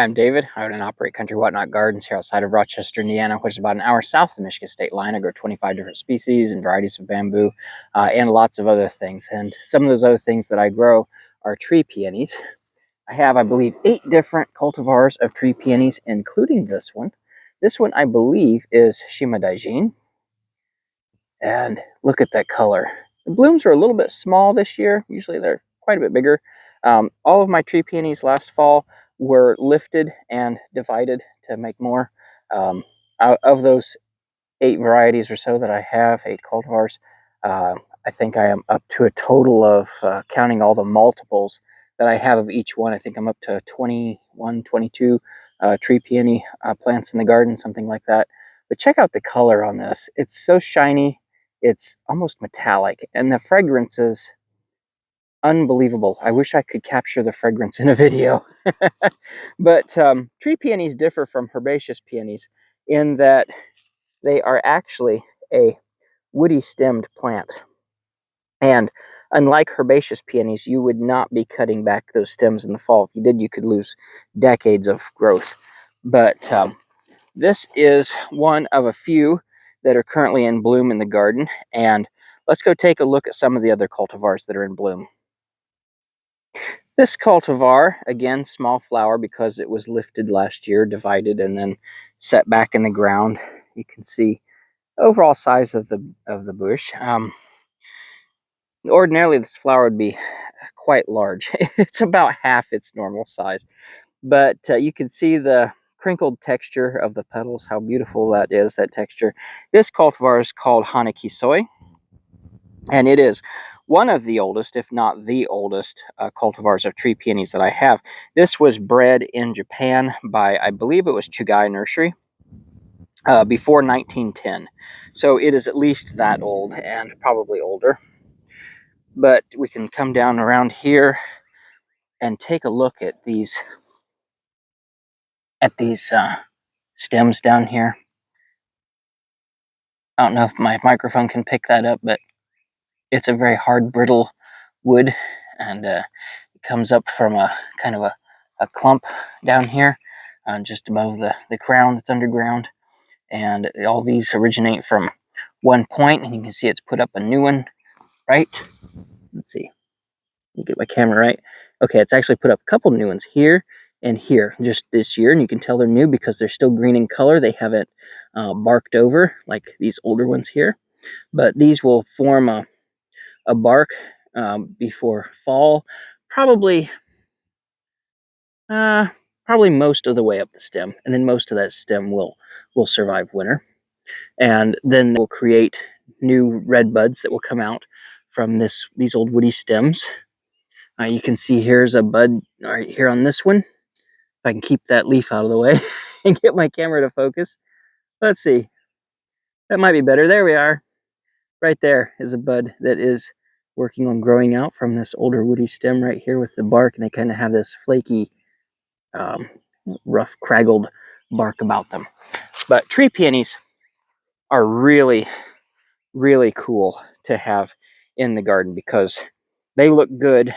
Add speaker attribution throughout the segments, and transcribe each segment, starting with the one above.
Speaker 1: I'm David. I own and operate Country Whatnot Gardens here outside of Rochester, Indiana, which is about an hour south of the Michigan state line. I grow 25 different species and varieties of bamboo and lots of other things. And some of those other things that I grow are tree peonies. I have, I believe, 8 different cultivars of tree peonies, including this one. This one, I believe, is Shima Daijin. And look at that color. The blooms are a little bit small this year. Usually they're quite a bit bigger. All of my tree peonies last fall were lifted and divided to make more. Out of those 8 varieties or so that I have, 8 cultivars, I think I am up to a total of, counting all the multiples that I have of each one, I think I'm up to 21, 22 tree peony plants in the garden, something like that. But check out the color on this. It's so shiny. It's almost metallic, and the fragrance is unbelievable. I wish I could capture the fragrance in a video. But tree peonies differ from herbaceous peonies in that they are actually a woody stemmed plant. And unlike herbaceous peonies, you would not be cutting back those stems in the fall. If you did, you could lose decades of growth. But this is one of a few that are currently in bloom in the garden. And let's go take a look at some of the other cultivars that are in bloom. This cultivar, again, small flower because it was lifted last year, divided, and then set back in the ground. You can see the overall size of the bush. Ordinarily, this flower would be quite large. It's about half its normal size. But you can see the crinkled texture of the petals, how beautiful that is, that texture. This cultivar is called Hanaki Soy, and it is one of the oldest, if not the oldest, cultivars of tree peonies that I have. This was bred in Japan by, I believe it was Chugai Nursery, before 1910. So it is at least that old and probably older. But we can come down around here and take a look at these stems down here. I don't know if my microphone can pick that up, but it's a very hard, brittle wood, and it comes up from a kind of a clump down here, just above the crown that's underground. And all these originate from one point, and you can see it's put up a new one, right? Let's see. You get my camera right. Okay, it's actually put up a couple new ones here and here just this year, and you can tell they're new because they're still green in color. They haven't barked over like these older ones here, but these will form a bark before fall, probably most of the way up the stem, and then most of that stem will survive winter, and then we'll create new red buds that will come out from these old woody stems. You can see here's a bud right here on this one. If I can keep that leaf out of the way and get my camera to focus. Let's see. That might be better. There we are. Right there is a bud that is working on growing out from this older woody stem right here with the bark, and they kind of have this flaky, rough, craggled bark about them. But tree peonies are really, really cool to have in the garden because they look good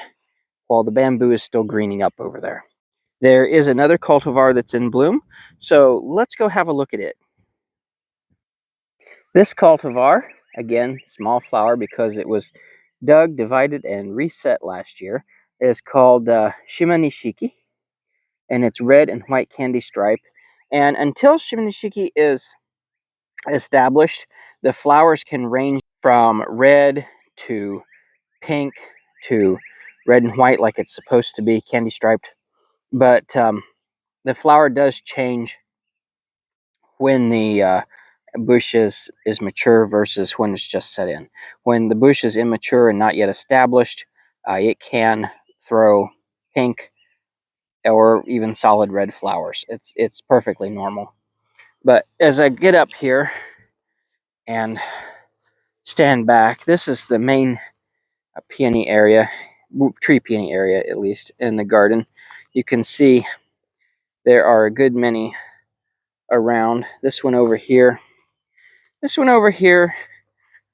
Speaker 1: while the bamboo is still greening up over there. There is another cultivar that's in bloom, so let's go have a look at it. This cultivar, again, small flower because it was dug, divided, and reset last year, is called Shima Nishiki, and it's red and white candy stripe. And until Shima Nishiki is established, the flowers can range from red to pink to red and white like it's supposed to be, candy striped. But the flower does change when the bush is mature versus when it's just set in. When the bush is immature and not yet established, it can throw pink or even solid red flowers. It's perfectly normal. But as I get up here and stand back, this is the main peony area, tree peony area at least, in the garden. You can see there are a good many around. This one over here is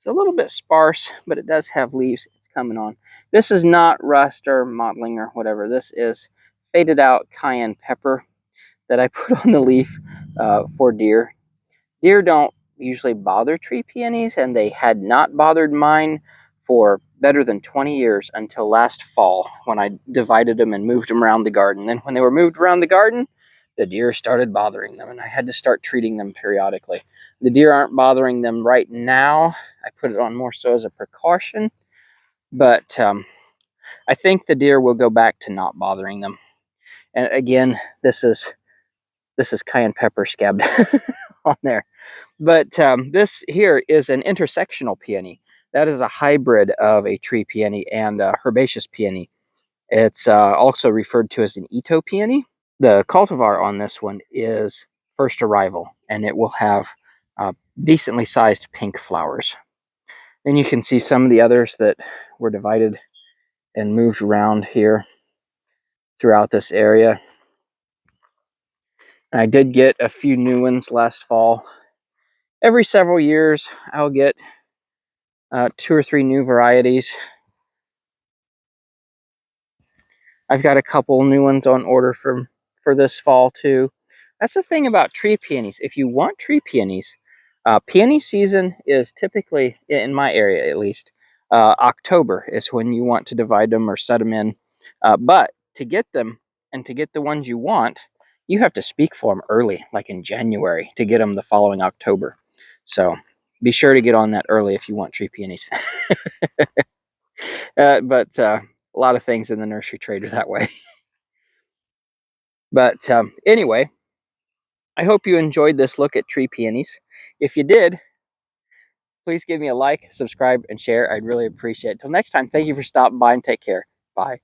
Speaker 1: a little bit sparse, but it does have leaves. It's coming on. This is not rust or mottling or whatever. This is faded out cayenne pepper. that I put on the leaf for deer. Deer don't usually bother tree peonies, and they had not bothered mine for better than 20 years until last fall when I divided them and moved them around the garden. Then when they were moved around the garden, the deer started bothering them, and I had to start treating them periodically. The deer aren't bothering them right now. I put it on more so as a precaution, but I think the deer will go back to not bothering them. And again, this is cayenne pepper scabbed on there. But this here is an intersectional peony. That is a hybrid of a tree peony and a herbaceous peony. It's also referred to as an Ito peony. The cultivar on this one is first arrival, and it will have decently sized pink flowers. Then you can see some of the others that were divided and moved around here throughout this area. And I did get a few new ones last fall. Every several years, I'll get 2 or 3 new varieties. I've got a couple new ones on order for this fall too. That's the thing about tree peonies. If you want tree peonies, peony season is typically, in my area at least, October is when you want to divide them or set them in. But to get them and to get the ones you want, you have to speak for them early, like in January, to get them the following October. So be sure to get on that early if you want tree peonies. But a lot of things in the nursery trade are that way. But anyway, I hope you enjoyed this look at tree peonies. If you did, please give me a like, subscribe, and share. I'd really appreciate it. Till next time, thank you for stopping by and take care. Bye.